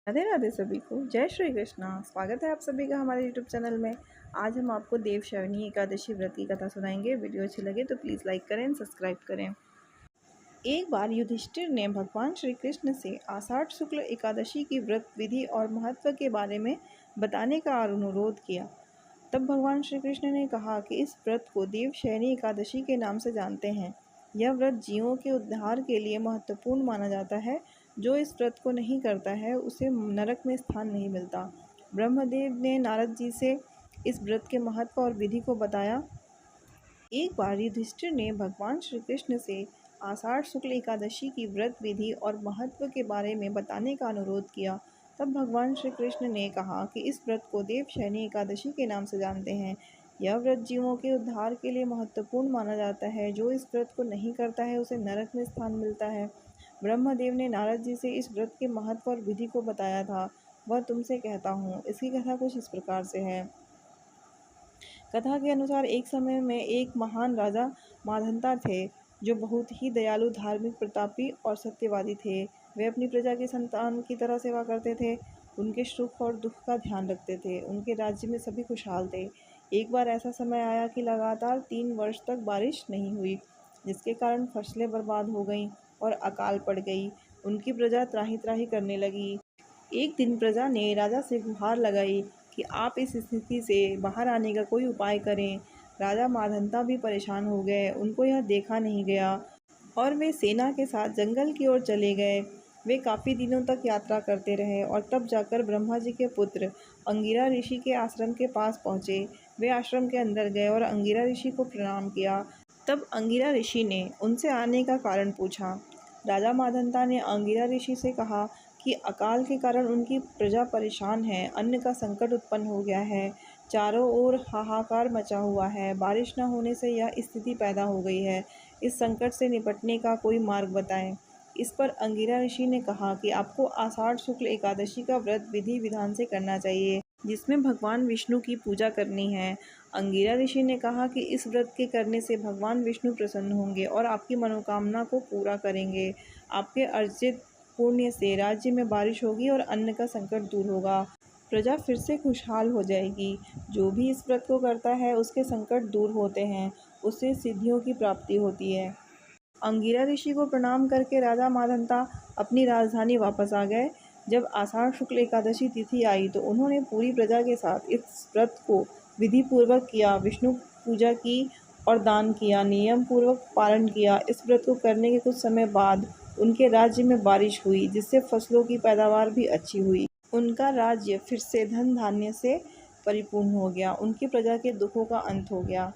राधे राधे सभी को। जय श्री कृष्णा। स्वागत है आप सभी का हमारे यूट्यूब चैनल में। आज हम आपको देवशयनी एकादशी व्रत की कथा सुनाएंगे। वीडियो अच्छी लगे तो प्लीज़ लाइक करें, सब्सक्राइब करें। एक बार युधिष्ठिर ने भगवान श्री कृष्ण से आषाढ़ शुक्ल एकादशी की व्रत विधि और महत्व के बारे में बताने का अनुरोध किया। तब भगवान श्री कृष्ण ने कहा कि इस व्रत को देवशयनी एकादशी के नाम से जानते हैं। यह व्रत जीवों के उद्धार के लिए महत्वपूर्ण माना जाता है। जो इस व्रत को नहीं करता है उसे नरक में स्थान नहीं मिलता। ब्रह्मदेव ने नारद जी से इस व्रत के महत्व और विधि को बताया। एक बार युधिष्ठिर ने भगवान श्री कृष्ण से आषाढ़ शुक्ल एकादशी की व्रत विधि और महत्व के बारे में बताने का अनुरोध किया। तब भगवान श्री कृष्ण ने कहा कि इस व्रत को देवशयनी एकादशी के नाम से जानते हैं। यह व्रत जीवों के उद्धार के लिए महत्वपूर्ण माना जाता है। जो इस व्रत को नहीं करता है उसे नरक में स्थान मिलता है। ब्रह्मदेव ने नारद जी से इस व्रत के महत्व और विधि को बताया था। वह तुमसे कहता हूँ। इसकी कथा कुछ इस प्रकार से है। कथा के अनुसार एक समय में एक महान राजा माधंता थे, जो बहुत ही दयालु, धार्मिक, प्रतापी और सत्यवादी थे। वे अपनी प्रजा की संतान की तरह सेवा करते थे, उनके सुख और दुख का ध्यान रखते थे। उनके राज्य में सभी खुशहाल थे। एक बार ऐसा समय आया कि लगातार 3 वर्ष तक बारिश नहीं हुई, जिसके कारण फसलें बर्बाद हो गईं और अकाल पड़ गई। उनकी प्रजा त्राही त्राही करने लगी। एक दिन प्रजा ने राजा से गुहार लगाई कि आप इस स्थिति से बाहर आने का कोई उपाय करें। राजा माधंता भी परेशान हो गए। उनको यह देखा नहीं गया और वे सेना के साथ जंगल की ओर चले गए। वे काफ़ी दिनों तक यात्रा करते रहे और तब जाकर ब्रह्मा जी के पुत्र अंगिरा ऋषि के आश्रम के पास पहुँचे। वे आश्रम के अंदर गए और अंगिरा ऋषि को प्रणाम किया। तब अंगिरा ऋषि ने उनसे आने का कारण पूछा। राजा माधंता ने अंगिरा ऋषि से कहा कि अकाल के कारण उनकी प्रजा परेशान है। अन्न का संकट उत्पन्न हो गया है। चारों ओर हाहाकार मचा हुआ है। बारिश न होने से यह स्थिति पैदा हो गई है। इस संकट से निपटने का कोई मार्ग बताएं। इस पर अंगिरा ऋषि ने कहा कि आपको आषाढ़ शुक्ल एकादशी का व्रत विधि विधान से करना चाहिए, जिसमें भगवान विष्णु की पूजा करनी है। अंगिरा ऋषि ने कहा कि इस व्रत के करने से भगवान विष्णु प्रसन्न होंगे और आपकी मनोकामना को पूरा करेंगे। आपके अर्जित पुण्य से राज्य में बारिश होगी और अन्न का संकट दूर होगा। प्रजा फिर से खुशहाल हो जाएगी। जो भी इस व्रत को करता है उसके संकट दूर होते हैं, उससे सिद्धियों की प्राप्ति होती है। अंगिरा ऋषि को प्रणाम करके राजा माधंता अपनी राजधानी वापस आ गए। जब आषाढ़ शुक्ल एकादशी तिथि आई तो उन्होंने पूरी प्रजा के साथ इस व्रत को विधि पूर्वक किया, विष्णु पूजा की और दान किया, नियम पूर्वक पालन किया। इस व्रत को करने के कुछ समय बाद उनके राज्य में बारिश हुई, जिससे फसलों की पैदावार भी अच्छी हुई। उनका राज्य फिर से धन धान्य से परिपूर्ण हो गया। उनकी प्रजा के दुखों का अंत हो गया।